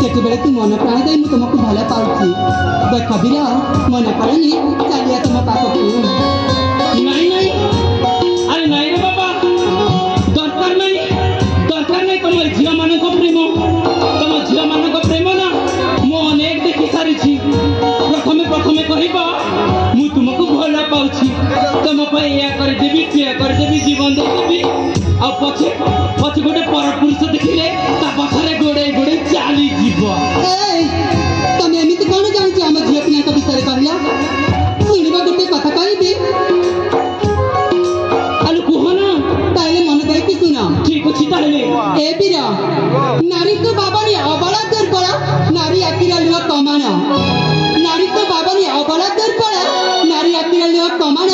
सेठी बेले तू मन प्राण दे तुमको भल पाऊँ देख बीर मन करनी चलिया तुम पाखक नहीं नहीं अरे नहीं रे बाबा दरकार नहीं तुम झील मान प्रेम तुम झील मान प्रेम ना मु अनेक देखी सारी प्रथमे प्रथमे कह मु तुमको भल पाऊँ तुम या करदेवी सी करदेवी जीवन देदेवी आ पछे पछे गोटे पर पुरुष देखिले ता पछरे गोड़े गोड़े चली जीव तुम एमती कौन जानी आम झील पिला विषय कहला शुणा गोटे कथा कहबी आलू कुह ना ताहले मन करके सुन ठीक अच्छी ताहले ए बीर नारी तो बाबानी अबला दुर्बला नारी आखिर लुह कमान नारी तो बाबानी अबला दुर्बला नारी आखिर लुह कमान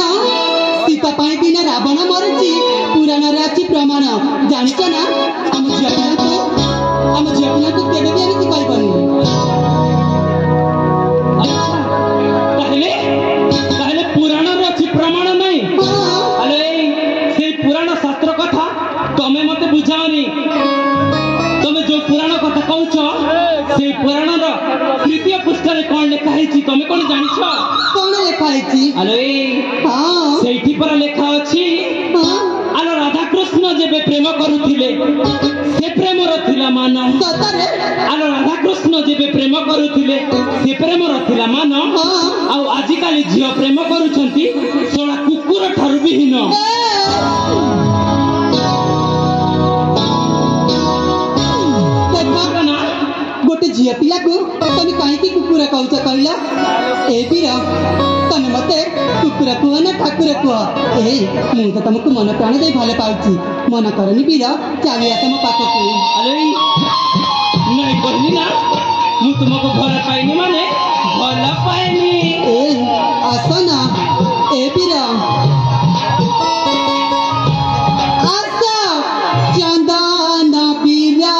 सीता पाई दिन रावण मरुची पुराण रे अच्छी प्रमाण जानिच ना आम झील पिला को केबे भी एमती करबनी अच्छा ताहले पुराण रे अच्छी प्रमाण नहीं अरे से पुराण शास्त्र कथा तमे मते बुझाओनी तमे जो पुराण कथा कहूछ से पुराण रो तृतीय पृष्ठ रे कोन लिखा है तमे कोन जानिछ कौन लिखा है अरे हां सेठी पर लिखा अछि आलो राधा कृष्ण जेबे प्रेम करुथिले से प्रेम रथिला मान सतरे आलो राधा कृष्ण जेबे प्रेम करुथिले से प्रेम रथिला मान आ आजि काली झियो प्रेम करूछंती सोळा कुकुर ठारू बिहीन गोटे झील पिला को तुम कहीं कुकुर कहूच कहला ए बीर तुम मते कुकुर कुह ना ठाकुर कुह ए मु तो तुमको मन प्राण दे भल पाऊँ मन करनी बीर चलिया तुम पाखक अरे नहीं कहली ना मु तुमको भल पाइनी माने भल पाइनी ए आस ना ए बीर आस चंदन बीरा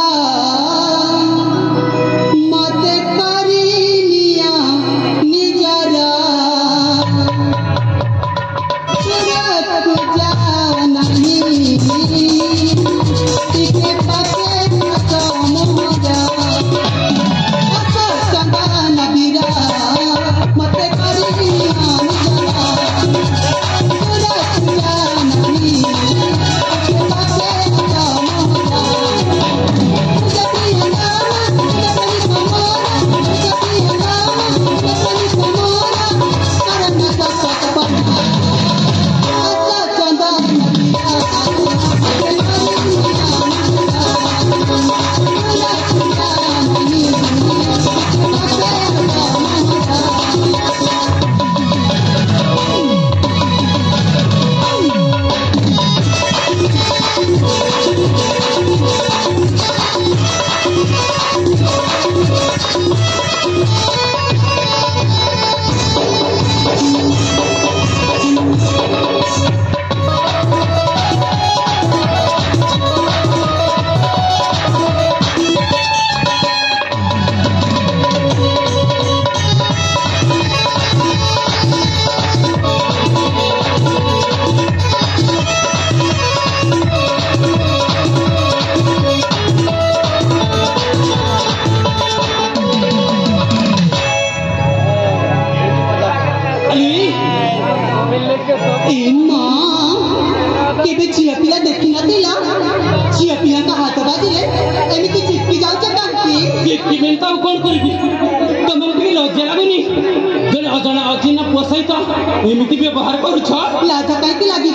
एमती व्यवहार करुछ लाज कहीं लगे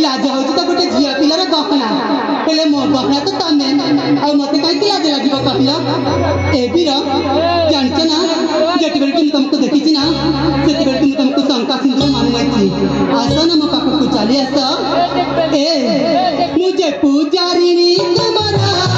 लाज हूँ तो गोटे झील पिलार गहना हेले मो गहना तो तमे आ मत कहीं लाज लगे कहल ए बीर जानिच ना जेत बेल तुम तुमको देखी ना से तुम तुमको शंका सिंधु मानुमाई आस ना मो पाखक चली आस ए मुझे पूजारिणी तुम्हारा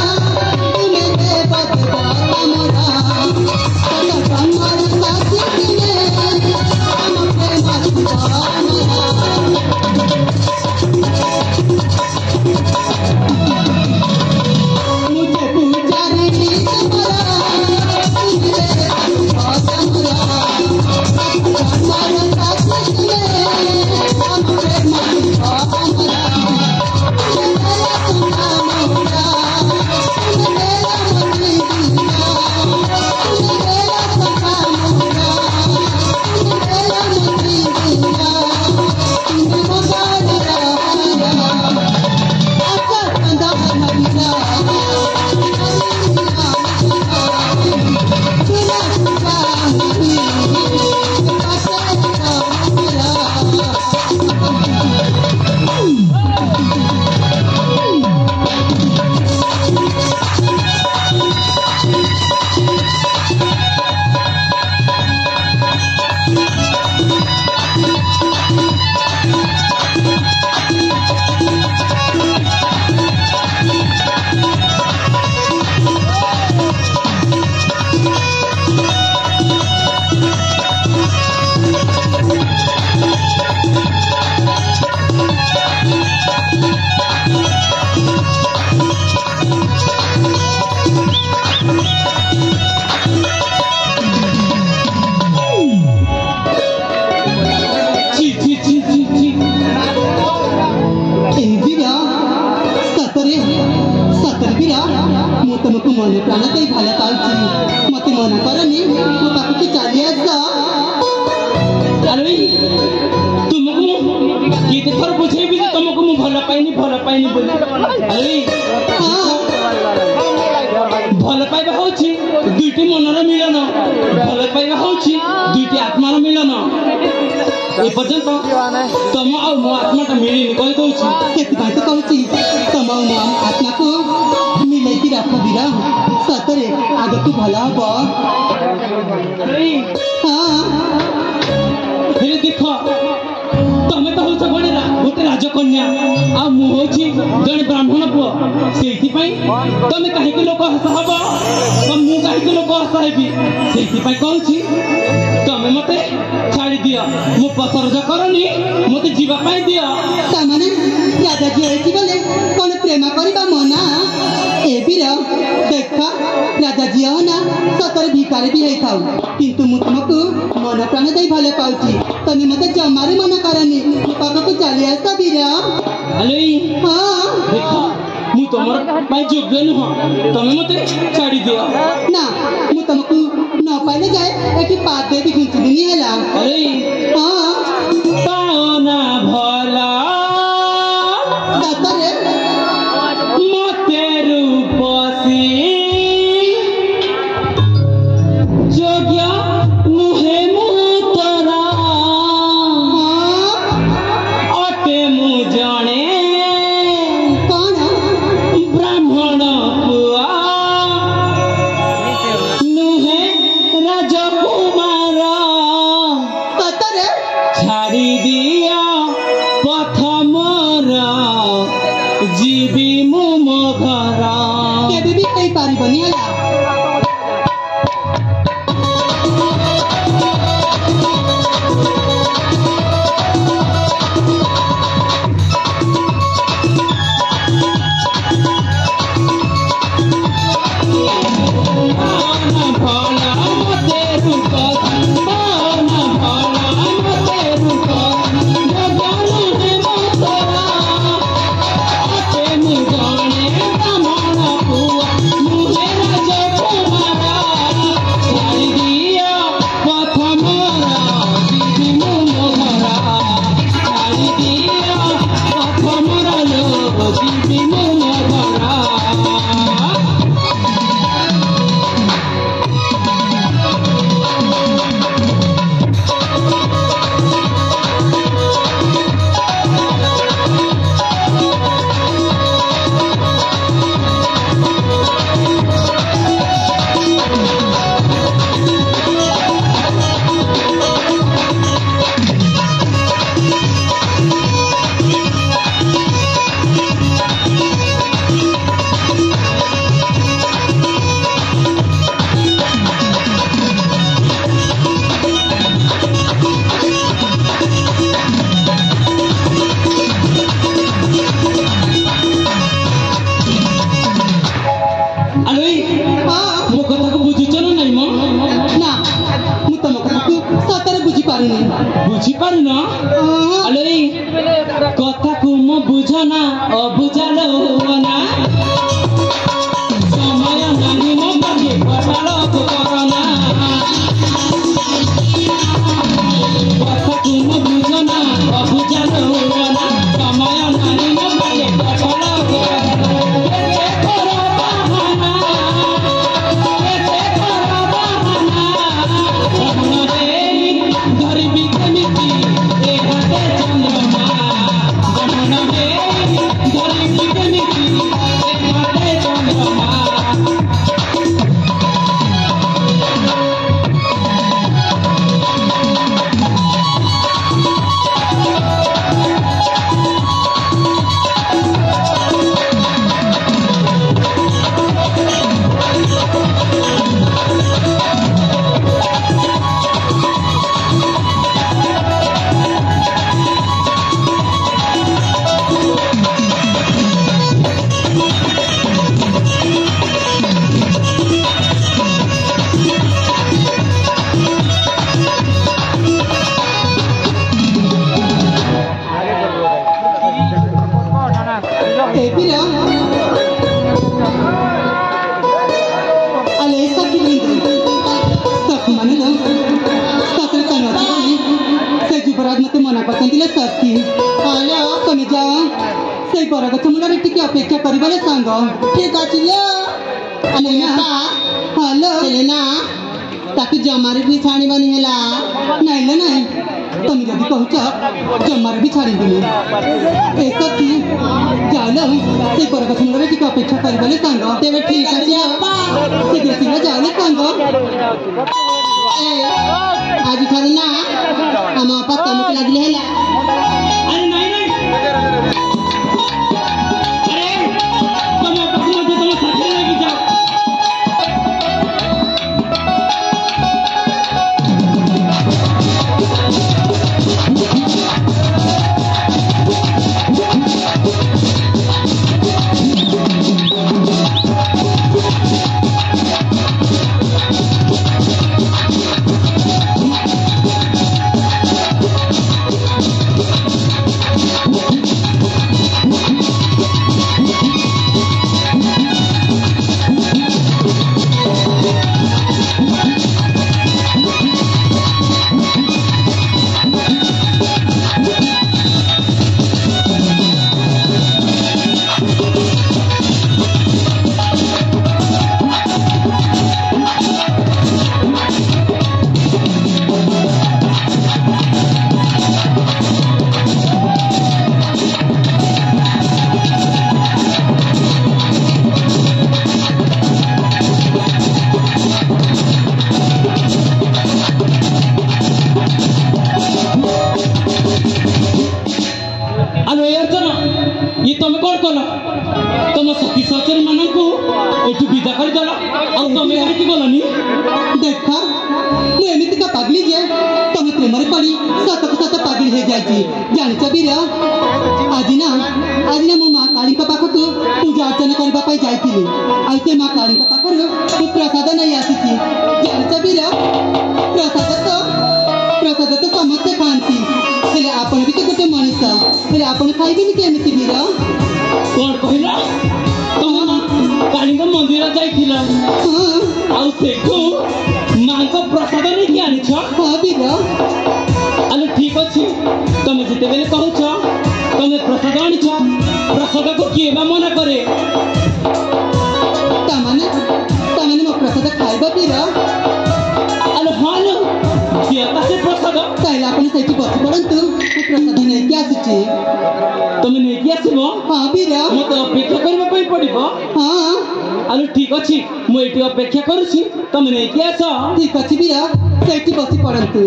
ମନେ ପ୍ରାଣ ଦେଇ ଭଲ ପାଉଛି ମତେ ମନା କରନି ମୋ ପାଖକୁ ଚାଲି ଆସ ଆରେ ତୁମକୁ ମୁଁ କେତେ ଥର ବୁଝେଇବି ଯେ ତୁମକୁ ମୁଁ ଭଲ ପାଇନି ବୋଲି ଆରେ ଭଲ ପାଇବା ହଉଛି ଦୁଇଟି ମନର ମିଳନ ଭଲ ପାଇବା ହଉଛି ଦୁଇଟି ଆତ୍ମାର ମିଳନ ଏପର୍ଯ୍ୟନ୍ତ ତମ ଆଉ ମୋ ଆତ୍ମାଟା ମିଳିନି କହିଦଉଛି ସେଥିପାଇଁ ତ କହୁଛି ତମ ଆଉ ମୋ ଆତ୍ମାକୁ ମିଲେଇକି ରଖ ବୀର ସତରେ ଆଗକୁ ଭଲ ହବ ହେଲେ ଦେଖ ତମେ ତ ହଉଛ ଗୋଟେ ରାଜକନ୍ୟା ଆଉ ମୁଁ ହଉଛି ଜଣେ ବ୍ରାହ୍ମଣ ପୁଅ ସେଇଥିପାଇଁ ତମେ କାହିଁକି ଲୋକ ହସ ହବ ମୁଁ କାହିଁକି ଲୋକ ହସ ହେବି ସେଇଥିପାଇଁ କହୁଛି ତମେ ମତେ ଛାଡ଼ି ଦିଅ ମୁଁ ପସରଜ କରନି ମତେ ଯିବା ପାଇଁ ଦିଅ ତାମାନେ ରାଜା ଝିଅ ହେଇଛି ବୋଲେ କଣ ପ୍ରେମ କରିବା ମନା ଏ ବୀର ଦେଖ ରାଜା ଝିଅ ନା ସତରେ ଭିକାରୀ ବି ହେଇଥାଉ କିନ୍ତୁ ମୁଁ ତୁମକୁ ମନ ପ୍ରାଣ ଦେଇ ଭଲ ପାଉଛି ତମେ ମତେ ଜମାରୁ ମନା କରନି ମୋ ପାଖକୁ ଚାଲି ଆସ ବୀର ଦେଖ ମୁଁ ତମର ପାଇଁ ଯୋଗ୍ୟ ନୁହଁ ତମେ ମତେ ଛାଡ଼ି ଦିଅ ନା ମୁଁ ତମକୁ ନ ପାଇଲେ ଯାଏ ଏଠି ପାଦେ ବି ଘୁଞ୍ଚିବିନି ହେଲା ପାଓନା ଭଲ ସତରେ ମତେ ରୂପସୀ ଯୋଗ୍ୟ ନୁହେଁ ମୁଁ ତୋରା ଅଟେ ମୁଁ ଜଣେ କଣ ବ୍ରାହ୍ମଣ ପୁଅ ନୁହେଁ ରାଜକୁମାର ସତରେ ଛାଡ଼ି ଦିଅ ପଥ ମୋର ଯିବି ମୁଁ ମୋ ଘର କେବେ ବି ହେଇପାରିବନି ହେଲା ବୁଝିପାରୁନ ଆଲୋ କଥାକୁ ମୁଁ ବୁଝନା ଅବୁଝାଲ ନା ସମୟ ନାହିଁ ମୋ ପାଖେ କଟାଳକୁ କରନା କଥାକୁ ମୁଁ ବୁଝନା ଅବୁଝାଲ ନା ସମୟ ନାହିଁ ମୋ ପାଖେ କଟାଳକୁ ধরিবি ଆସିଥିଲେ ସଖୀ ହ୍ୟାଲୋ ତମେ ଯାଅ ସେଇ ବରଗଛ ମୂଳରେ ଟିକେ ଅପେକ୍ଷା କରିବାରେ ସାଙ୍ଗ ଠିକ ଅଛି ଲୋ ଆମେ ନା ହ୍ୟାଲୋ ହେଲେ ନା ତାକୁ ଜମାରୁ ବି ଛାଣିବନି ହେଲା ନାଇଁ ନା ନାଇଁ ତମେ ଯଦି କହୁଛ ଜମାରୁ ବି ଛାଡ଼ିବିନି ଏ ସଖୀ ଯାଉଲ ସେଇ ବରଗଛ ମୂଳରେ ଟିକେ ଅପେକ୍ଷା କରିବାରେ ସାଙ୍ଗ ତେବେ ଠିକ ଅଛି ବାପା ଶୀଘ୍ର ଶୀଘ୍ର ଯାଉଲେ ସାଙ୍ଗ ଆଜିଠାରୁ ନା ଆମ ବାପା ତମକୁ ଲାଗିଲେ ହେଲା अरे नहीं नहीं अरे तुम अपने मुझे तुम साथी लेके जाओ अरे यार चलो ये तुम कौन कल तुम सखी सचरी मानू एठू विदा कर देल और तुम एठी गलनी देख ମୁଁ ଏମିତିକା ପାଗଳି ଯେ ତମେ ପ୍ରେମରେ ପଡ଼ି ସତକୁ ସତ ପାଗଳି ହେଇଯାଇଛି ଜାଣିଛ ବୀର ଆଜି ନା ମୁଁ ମା କାଳୀଙ୍କ ପାଖକୁ ପୂଜା ଅର୍ଚ୍ଚନା କରିବା ପାଇଁ ଯାଇଥିଲି ଆଉ ସେ ମା କାଳୀଙ୍କ ପାଖରୁ ମୁଁ ପ୍ରସାଦ ନେଇ ଆସିଛି ଜାଣିଛ ବୀର ପ୍ରସାଦ ତ ସମସ୍ତେ ଖାଆନ୍ତି ହେଲେ ଆପଣ ବି ତ ଗୋଟେ ମଣିଷ ହେଲେ ଆପଣ ଖାଇବେନି କେମିତି ବୀର कौन कहला तुम कालिंग मंदिर जाइथिल ହଁ आउ सेठू मां को प्रसाद नहीं कि आनिछ ହଁ ବୀର अरे ठीक अछि तुम जिते बेले कहूछ तुम प्रसाद आनिछ प्रसाद को किए बा मना करे ତାମାନେ ମୋ ପ୍ରସାଦ ଖାଇବ ବୀର अरे हां न किए पासे प्रसाद ତାହେଲେ ଆପଣ ସେଇଠି ବସି ପଡ଼ନ୍ତୁ ମୁଁ ପ୍ରସାଦ ନେଇକି ଆସୁଛି तुम नहीं कि आसीबो ହଁ ବୀର मते अपेक्षा करबा पई पड़िबो ହଁ अरे ठीक अछि मु एठी अपेक्षा करूछि तुम नहीं कि आस ଠିକ ଅଛି ବୀର ସେଇଠି ବସି ପଡ଼ନ୍ତୁ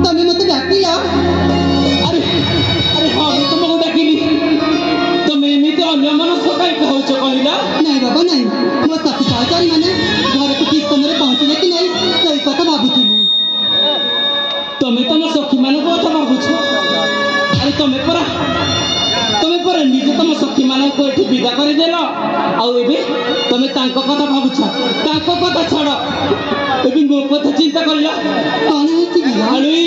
ତମେ ମତେ ଡାକିଲ? ଆରେ ଆରେ ହଁ ମୁଁ ତୁମକୁ ଡାକିଲି। ତମେ ଏମିତି ଅନ୍ୟମନସ୍କ କାହିଁ କହୁଛ କହିଲ? ନାଇଁ ବାବା ନାଇଁ, ମୋ ସାଥୀ ସହଚାରୀ ମାନେ ଘରକୁ ଠିକ୍ ସମୟରେ ପହଞ୍ଚିଲେ କି ନାଇଁ ସେଇ କଥା ଭାବୁଥିଲି। ତମେ ତମ ସଖୀମାନଙ୍କ କଥା ଭାବୁଛ? ଆରେ ତମେ ପରା ନିଜେ ତମ ସଖୀମାନଙ୍କୁ ଏଠି ବିଦା କରିଦେଲ, ଆଉ ଏବେ ତମେ ତାଙ୍କ କଥା ଭାବୁଛ। ତାଙ୍କ କଥା ଛାଡ଼, ଏବେ ମୋ କଥା ଚିନ୍ତା କରିଲ। କଣ ହେଇଛି ବିରା? ଆଳୁଇ,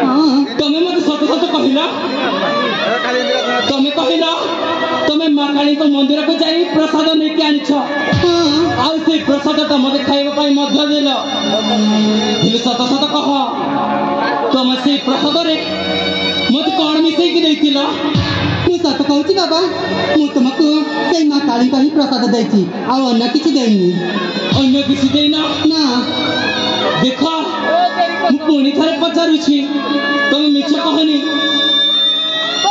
ହଁ ତମେ ମତେ ସତ ସତ କହିଲ। ତମେ କହିଲ ତମେ ମା କାଳୀଙ୍କ ମନ୍ଦିରକୁ ଯାଇ ପ୍ରସାଦ ନେଇକି ଆଣିଛ, ହଁ ଆଉ ସେଇ ପ୍ରସାଦଟା ମତେ ଖାଇବା ପାଇଁ ମଧ୍ୟ ଦେଲ। ହେଲେ ସତ ସତ କହ, ତମେ ସେଇ ପ୍ରସାଦରେ ମତେ କଣ ମିଶେଇକି ଦେଇଥିଲ? ମୁଁ ସତ କହୁଛି ବାବା, ମୁଁ ତୁମକୁ ସେଇ ମା କାଳୀଙ୍କ ହିଁ ପ୍ରସାଦ ଦେଇଛି, ଆଉ ଅନ୍ୟ କିଛି ଦେଇନି। ଅନ୍ୟ କିଛି ଦେଇନ? ନା ଦେଖ, ମୁଁ ପୁଣି ଥରେ ପଚାରୁଛି, ତମେ ମିଛ କହନି।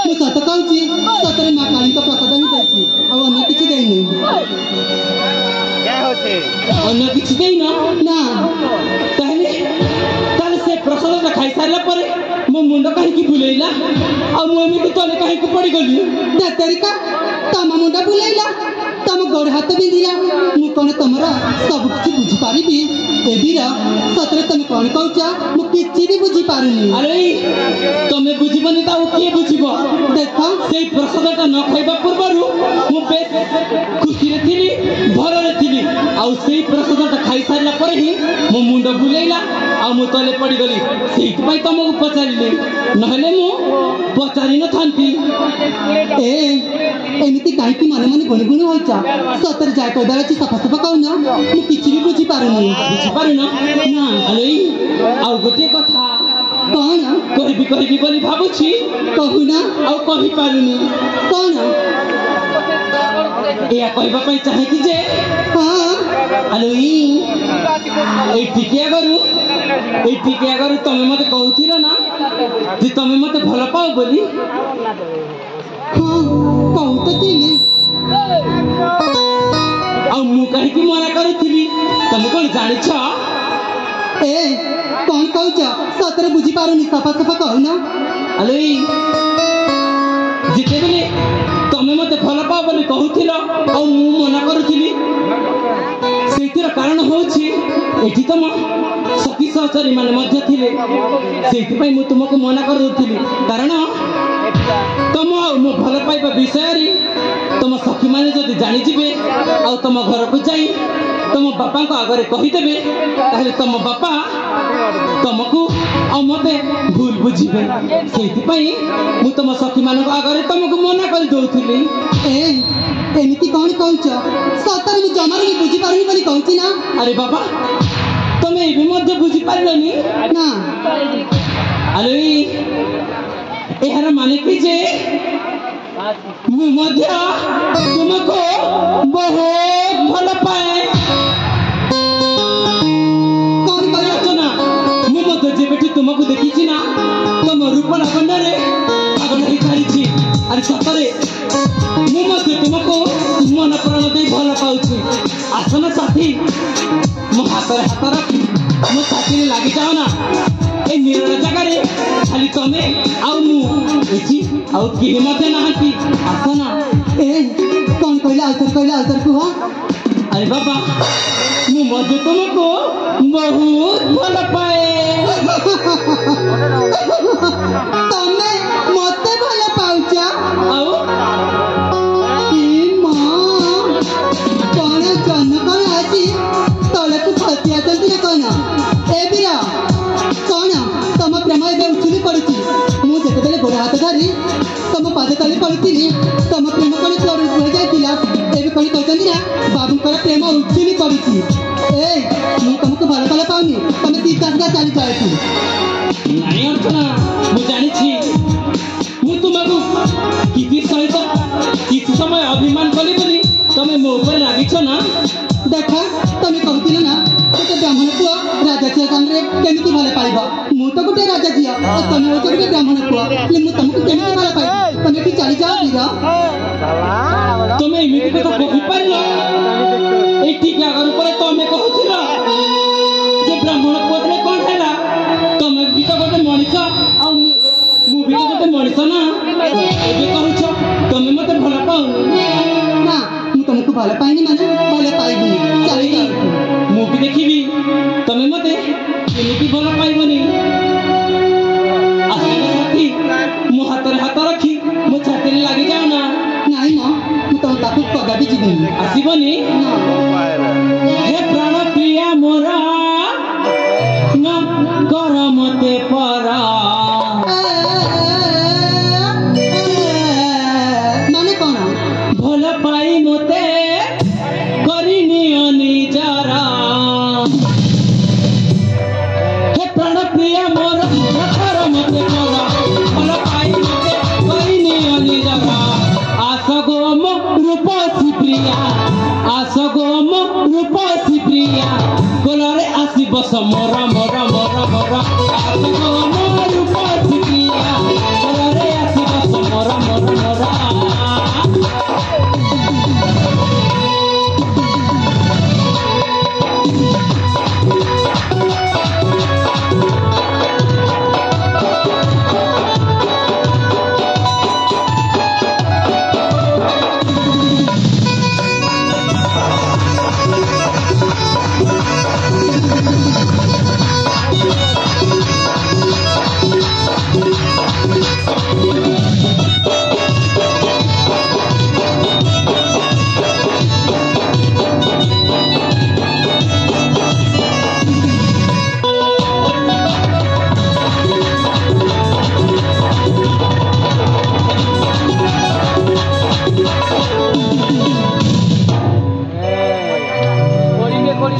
ମୁଁ ସତ କହୁଛି, ସତରେ ମା କାଳୀଙ୍କ ପ୍ରସାଦ ହିଁ ଦେଇଛି, ଆଉ ଅନ୍ୟ କିଛି ଦେଇନି। ଅନ୍ୟ କିଛି ଦେଇନ? ନା ତାହେଲେ ସେ ପ୍ରସାଦଟା ଖାଇସାରିଲା ପରେ ମୋ ମୁଣ୍ଡ କାହିଁକି ବୁଲେଇଲା, ଆଉ ମୁଁ ଏମିତି ତଳେ କାହିଁକି ପଡ଼ିଗଲି? ଡାକ୍ତରିକା ତମ ମୁଣ୍ଡ ବୁଲେଇଲା, ତମ ଗୋଡ଼ ହାତ ବିନ୍ଧିଲା, ମୁଁ କଣ ତମର ସବୁ କିଛି ବୁଝିପାରିବି? ଏ ବୀର, ସତରେ ତମେ କଣ କହୁଛ ମୁଁ କିଛି ବି ବୁଝିପାରୁନି। ଆରେ ତମେ ବୁଝିବନି ତ ଆଉ କିଏ ବୁଝିବ? ଦେଖ ସେଇ ପ୍ରସାଦଟା ନ ଖାଇବା ପୂର୍ବରୁ ମୁଁ ବେଶ ଖୁସିରେ ଥିଲି, ଭଲରେ ଥିଲି, ଆଉ ସେଇ ପ୍ରସାଦଟା ଖାଇସାରିଲା ପରେ ହିଁ ମୋ ମୁଣ୍ଡ ବୁଲେଇଲା, ଆଉ ମୁଁ ତଳେ ପଡ଼ିଗଲି। ସେଇଥିପାଇଁ ତମକୁ ପଚାରିଲି, ନହେଲେ ମୁଁ ପଚାରି ନଥାନ୍ତି। ଏମିତି କାହିଁକି ମନେ ମନେ ଗୁଣି ଗୁଣି ହଉଛ? ସତରେ ଯାହା କହିବାର ଅଛି ସଫା କହୁନ, ମୁଁ କିଛି ବି ବୁଝିପାରୁନି। ବୁଝିପାରୁନ ନା? ଆରେ ଆଉ ଗୋଟିଏ କଥା କଣ କହିବି ବୋଲି ଭାବୁଛି, କହୁନ? ଆଉ କହିପାରୁନି। କଣ? ଏହା କହିବା ପାଇଁ ଚାହେଁକି ଯେ, ହଁ ଆଲୋ ଏଇ ଟିକେ ଆଗରୁ ତମେ ମତେ କହୁଥିଲ ନା ଯେ ତମେ ମତେ ଭଲ ପାଅ ବୋଲି? ହଁ କହୁ ତ ଥିଲି। ଆଉ ମୁଁ କାହିଁକି ମନା କରୁଥିଲି ତମେ କଣ ଜାଣିଛ? କଣ କହୁଛ? ସତରେ ବୁଝିପାରୁନି, ସଫା କହୁନ। ଆଲୋ ଯେତେବେଳେ ତମେ ମତେ ଭଲ ପାଅ ବୋଲି କହୁଥିଲ ଆଉ ମୁଁ ମନା କରୁଥିଲି, ସେଇଥିର କାରଣ ହଉଛି ଏଠି ତମ ସଖୀ ସହଚରୀ ମାନେ ମଧ୍ୟ ଥିଲେ। ସେଇଥିପାଇଁ ମୁଁ ତୁମକୁ ମନା କରିଦେଉଥିଲି, କାରଣ ତମ ଆଉ ମୋ ଭଲ ପାଇବା ବିଷୟରେ ତମ ସଖୀମାନେ ଯଦି ଜାଣିଯିବେ ଆଉ ତମ ଘରକୁ ଯାଇ ତମ ବାପାଙ୍କ ଆଗରେ କହିଦେବେ, ତାହେଲେ ତମ ବାପା ତମକୁ ଆଉ ମତେ ଭୁଲ ବୁଝିବେ। ସେଇଥିପାଇଁ ମୁଁ ତମ ସଖୀମାନଙ୍କ ଆଗରେ ତମକୁ ମନା କରିଦେଉଥିଲି। ଏମିତି କଣ କହୁଛ? ସତରେ ମୁଁ ଜମାରୁ ବି ବୁଝିପାରୁନି ବୋଲି କହୁଛି ନା। ଆରେ ବାବା, ତମେ ଏବେ ମଧ୍ୟ ବୁଝିପାରିଲନି ନା? ଆରେ ଏହାର ମାନେ କି ଯେ ମୁଁ ମଧ୍ୟ ତୁମକୁ ବହୁତ ଭଲ ପାଏ। କଣ କହିଲ? ନା, ମୁଁ ମଧ୍ୟ ଯେବେଠୁ ତୁମକୁ ଦେଖିଛି ନା, ତମ ରୂପ ଲାବଣ୍ୟରେ ପାଗଳ ହେଇ ସାରିଛି। ଆରେ ସତରେ ମୁଁ ମଧ୍ୟ ତୁମକୁ ମନ ପ୍ରାଣ ଦେଇ ଭଲ ପାଉଛି। ଆସନ ସାଥୀ, ମୋ ହାତରେ ହାତ ରଖି ମୋ ସାଥିରେ ଲାଗିଯାଅ ନା। এই নিরଳ ଜାଗାରେ ଖାଲି ତମେ ଆଉ ମୁଁ, ଏଠି ଆଉ କେହି ମଧ୍ୟ ନାହାନ୍ତି। ଆସ ନା। କଣ କହିଲେ? ଆଉଥରେ କୁହ। ଆରେ ବାବା, ମୁଁ ମଧ୍ୟ ତୁମକୁ ବହୁତ ଭଲ ପାଏ। ତମେ ମତେ ଭଲ ପାଉଛ? ଆଉ କଣ ଜହ୍ନ କଣ ଆଜି ତଳକୁ ଖସି ଆସନ୍ତି ନା କଣ? ଏ ବୀର, କଣ ତମ ପ୍ରେମ ଏବେ ଉଛୁଳି ପଡୁଛି? ମୁଁ ଯେତେବେଳେ ଗୋଡ଼ ହାତ ଧରି ତମ ପାଦ ତଳେ ପଡୁଥିଲି, ତମ ପ୍ରେମ କଣ ତଳୁ ଯାଇଥିଲା? ଏବେ କଣ କହୁଛନ୍ତି ନା ବାବୁଙ୍କର ପ୍ରେମ ଉଛୁଳି ପଡୁଛି? ମୁଁ ତମକୁ ଭଲ ପାଉନି, ତମେ ତିର୍କା ଚାଲିଯାଅ ଏଠୁ। ନାଇଁ ଅର୍ଚ୍ଚନା, ମୁଁ ଜାଣିଛି ମୁଁ ତୁମକୁ କିଛି ସହିତ କିଛି ସମୟ ଅଭିମାନ କଲି ବୋଲି ତମେ ମୋ ଉପରେ ରାଗିଛ ନା? ଦେଖ, ତମେ କହୁଥିଲ ନା ଗୋଟେ ବ୍ରାହ୍ମଣ ପୁଅ ରାଜା ଝିଅ ସାଙ୍ଗରେ କେମିତି ଭଲ ପାଇବ? ମୁଁ ତ ଗୋଟେ ରାଜା ଝିଅ, ଆଉ ତମେ ହଉଛ ଗୋଟେ ବ୍ରାହ୍ମଣ ପୁଅ, ହେଲେ ମୁଁ ତମକୁ କେମିତି ଭଲ ପାଇବି? ତମେ ଏଠି ଚାଲିଯାଅ ବୀର। ତମେ ଏମିତି କଥା କହିପାରିଲ? ଏଇ ଠିକ ଆଗରୁ ପରେ ତମେ କହୁଥିଲ ଯେ ବ୍ରାହ୍ମଣ ପୁଅ ହେଲେ କଣ ହେଲା? पाइबनी साथी मो हाथ रखी मो छाती लगी जाओ ना ନାଇଁ ମ ମୁଁ ତମ ପାଖକୁ କଦାପି ଯିବିନି आसबनी हे प्राण प्रिया मोर न कर मते परा ମାନେ କଣ भल पाई मते करिनी निजरा हे प्राण प्रिया मोर नखर मते परा भल पाई मते करिनी निजरा आस गोम रूपसी प्रिया आस गोम रूपसी प्रिया कोलरे आसी बस मोर मोर मोर मोर आस गोम रूपसी प्रिया कोलरे आसी बस मोर मोर मोर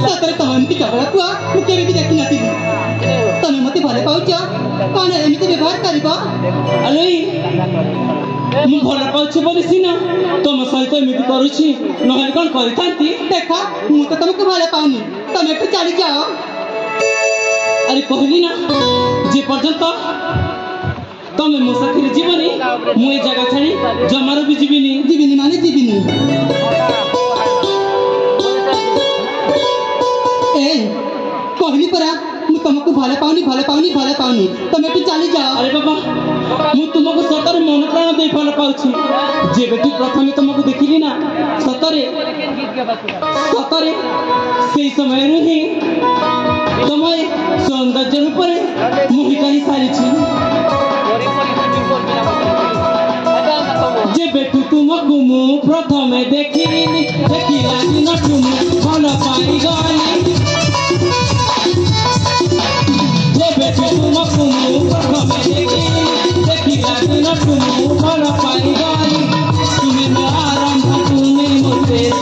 ସତରେ ତମ ଏମିତି ଝଗଡ଼ା ପୁଅ ମୁଁ କେବେ ବି ଦେଖିନଥିଲି ତମେ ମତେ ଭଲ ପାଉଛ କଣ ଏମିତି ବ୍ୟବହାର କରିବ अरे ମୁଁ ଭଲ ପାଉଛି ବୋଲି ସିନା ତମ ସହିତ ଏମିତି କରୁଛି ନହେଲେ କଣ କରିଥାନ୍ତି ଦେଖ ମୁଁ ତ ତମକୁ ଭଲ ପାଉନି ତମେ ଏଠୁ ଚାଲିଯାଅ ଆରେ କହିଲି ନା ଯେ ପର୍ଯ୍ୟନ୍ତ ତମେ ମୋ ସାଥିରେ ଯିବନି ମୁଁ ଏ ଜାଗା ଛାଡ଼ି ଜମାରୁ ବି ଯିବିନି ଯିବିନି ମାନେ ଯିବିନି ଏ କହିଲି ପରା ମୁଁ ତମକୁ ଭଲ ପାଉନି ତମେ ଏଠୁ ଚାଲିଯାଅ ଆରେ ବାବା ମୁଁ ତୁମକୁ ସତରେ ମନ ପ୍ରାଣ ଦେଇ ଭଲ ପାଉଛି ଯେବେଠୁ ପ୍ରଥମେ ତୁମକୁ ଦେଖିଲି ନା ସତରେ ସେଇ ସମୟରୁ ହିଁ ତମ ସୌନ୍ଦର୍ଯ୍ୟ ରୂପରେ ମୋହିତ ହେଇ ସାରିଛି ଯେବେଠୁ ତୁମକୁ ମୁଁ ପ୍ରଥମେ ଦେଖିଲି ଦେଖିଲା ଦିନଠୁ ମୁଁ ଭଲ ପାଇଗଲି ଯେବେଠୁ ତୁମକୁ ମୁଁ ପ୍ରଥମେ ଦେଖିଲି ଦେଖିଲା ଦିନଠୁ ମୁଁ ଭଲ ପାଇଗଲି ତୁମେ ମୋ ଆରମ୍ଭ ତୁମେ ମୋ ଶେଷ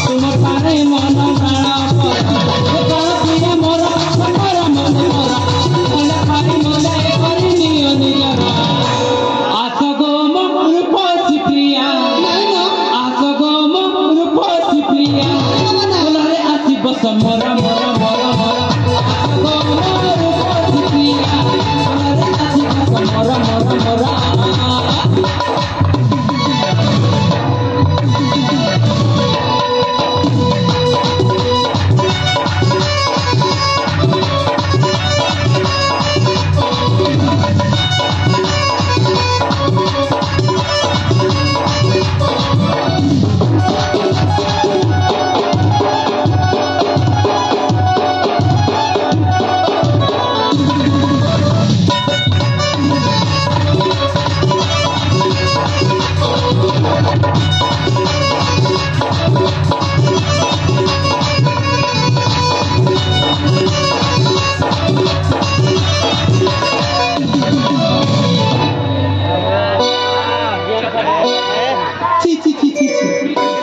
ତୁମ ଠାରେ ମନ ପ୍ରାଣ ପ୍ରାଣ ପ୍ରିୟ ମୋର ସକର ମନେ ମୋର ଭଲ ପାଇ ମନେ କରିନିଅ ନିଜର ଆସ ଗୋ ମୋ ରୂପସୀ ପ୍ରିୟା ଆସ ଗୋ ମୋ ରୂପସୀ ପ୍ରିୟା ଭଲରେ ଆସିବ ସମର ମୋର ମୋର ମୋର ଆସ ଗୋ ମୋ ରୂପସୀ ପ୍ରିୟା ଭଲରେ ଆସିବ ସମର ମୋର ମୋର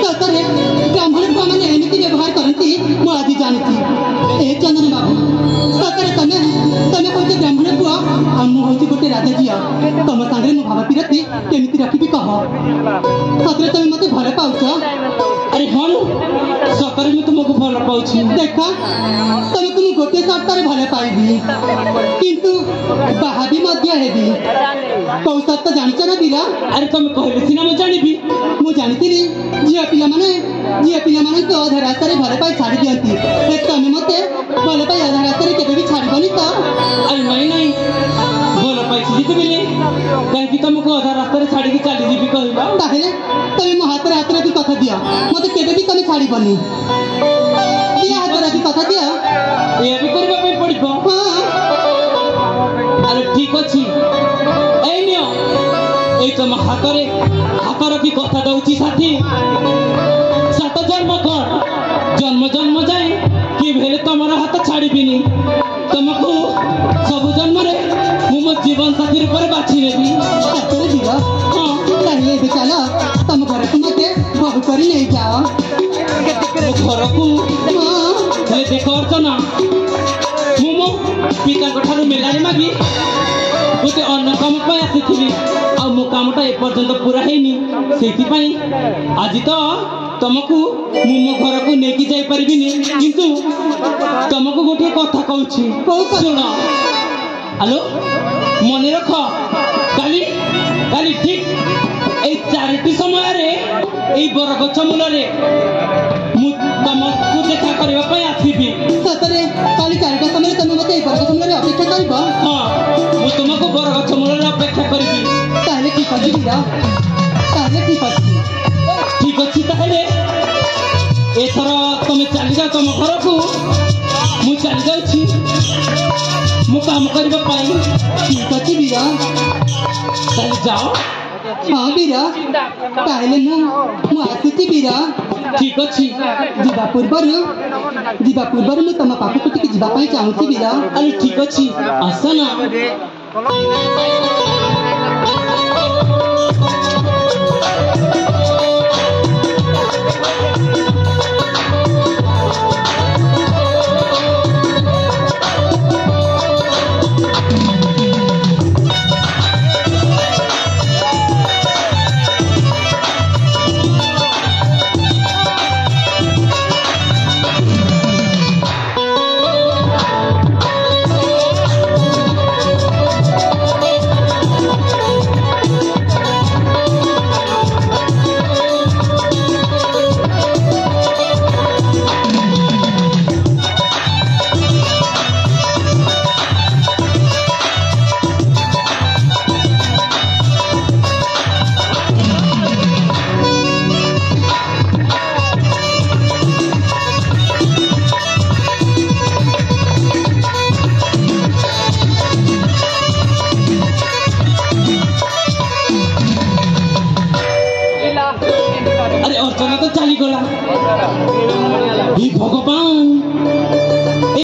ସତରେ ବ୍ରାହ୍ମଣ ପୁଅମାନେ ଏମିତି ବ୍ୟବହାର କରନ୍ତି ମୁଁ ଆଜି ଜାଣିଛି ଏ ଚନ୍ଦନ ବାବୁ ସତରେ ତମେ କହୁଛ ବ୍ରାହ୍ମଣ ପୁଅ ଆଉ ମୁଁ ହଉଛି ଗୋଟେ ରାଜା ଝିଅ ତମ ସାଙ୍ଗରେ ମୋ ଭାବ ବିରତି କେମିତି ରଖିବି କହ ସତରେ ତମେ ମତେ ଭଲ ପାଉଛ ଆରେ ହଁ ସତରେ ମୁଁ ତୁମକୁ ଭଲ ପାଉଛି ଦେଖ ତମକୁ ମୁଁ ଗୋଟିଏ ସପ୍ତାହରେ ଭଲ ପାଇବି କିନ୍ତୁ ବାହା ବି ମଧ୍ୟ ହେବି କୋଉ ସପ୍ତ ଜାଣିଛ ନା ବୀର ଆରେ ତମେ କହିଲେ ସିନା ମୁଁ ଜାଣିବି ମୁଁ ଜାଣିଥିଲି ଝିଅ ପିଲାମାନଙ୍କୁ ଅଧା ରାସ୍ତାରେ ଭଲ ପାଇ ଛାଡ଼ି ଦିଅନ୍ତି ତମେ ମତେ ଭଲ ପାଇ ଅଧା ରାସ୍ତାରେ କେବେ ବି ଛାଡ଼ିବନି ତ ଆରେ ନାଇଁ ଭଲ ପାଇଛି ଯେତେବେଳେ କାହିଁକି ତମକୁ ଅଧା ରାସ୍ତାରେ ଛାଡ଼ିକି ଚାଲିଯିବି କହିଲ ତାହେଲେ ତମେ ମୋ ହାତରେ ହାତ ରଖି କଥା ଦିଅ ମତେ କେବେ ବି ତମେ ଛାଡ଼ିବନି ହାତ ରଖି କଥା ଦିଅ ଏଇଆ ବି କରିବା ପାଇଁ ପଡ଼ିବ ହଁ ঠিক ଅଛି এই নিও এই ତମ ହାତରେ ହାତ ରଖି କଥା ଦଉଛି ସାଥୀ 7 ଜନ୍ମ କର ଜନ୍ମ ଜନ୍ମ ଯାଏ କି ଭେଲେ ତମର ହାତ ଛାଡ଼ିବିନି ତମକୁ ସବୁ ଜନ୍ମରେ ମୁଁ ମୋ ଜୀବନ ସାଥୀ ରୂପରେ ବାଛି ନେବି ସତରେ ବୀର ହଁ ତାହେଲେ ଏବେ ଚାଲ ତମ ଘରକୁ ମତେ ବୋହୂ କରି ନେଇଯାଅ ମୋ ଘରକୁ ହଁ ହେଲେ ଦେଖ ଅର୍ଚ୍ଚନା ମୁଁ ମୋ ପିତାଙ୍କ ଠାରୁ ମେଲାଣି ମାଗି ଗୋଟେ ଅନ୍ୟ କାମ ପାଇଁ ଆସିଥିଲି ଆଉ ମୋ କାମଟା ଏପର୍ଯ୍ୟନ୍ତ ପୁରା ହେଇନି ସେଇଥିପାଇଁ ଆଜି ତ ତମକୁ ମୁଁ ମୋ ଘରକୁ ନେଇକି ଯାଇପାରିବିନି କିନ୍ତୁ ତମକୁ ଗୋଟିଏ କଥା କହୁଛି ଶୁଣ ହ୍ୟାଲୋ ମନେ ରଖ କାଲି କାଲି ଠିକ ଏଇ 4ଟି ସମୟରେ ଏଇ ବରଗଛ ମୂଳରେ ମୁଁ ତମକୁ ଦେଖା କରିବା ପାଇଁ ଆସିବି ସତରେ କାଲି 4ଟା ସମୟରେ ତମେ ମତେ ଏଇ ବରଗଛ ମୂଳରେ ଅପେକ୍ଷା କରିବ ହଁ ମୁଁ ତୁମକୁ ବରଗଛ ମୂଳରେ ଅପେକ୍ଷା କରିବି ତାହେଲେ ଠିକ ଅଛି ବୀର ତାହେଲେ ଠିକ ଅଛି ଠିକ ଅଛି ତାହେଲେ ଏଥର ତମେ ଚାଲିଯାଅ ତମ ଘରକୁ ମୁଁ ଚାଲି ଯାଉଛି ମୁଁ କାମ କରିବା ପାଇଁ ଠିକ ଅଛି ବୀର ତାହେଲେ ଯାଅ ହଁ ବୀର ତାହେଲେ ମୁଁ ଆସୁଛି ବୀର ଠିକ ଅଛି ଯିବା ପୂର୍ବରୁ ମୁଁ ତମ ପାଖକୁ ଟିକେ ଯିବା ପାଇଁ ଚାହୁଁଛି ବୀର ଆରେ ଠିକ ଅଛି ଆସ ନା अरे अर्चना तो चली गला भगवान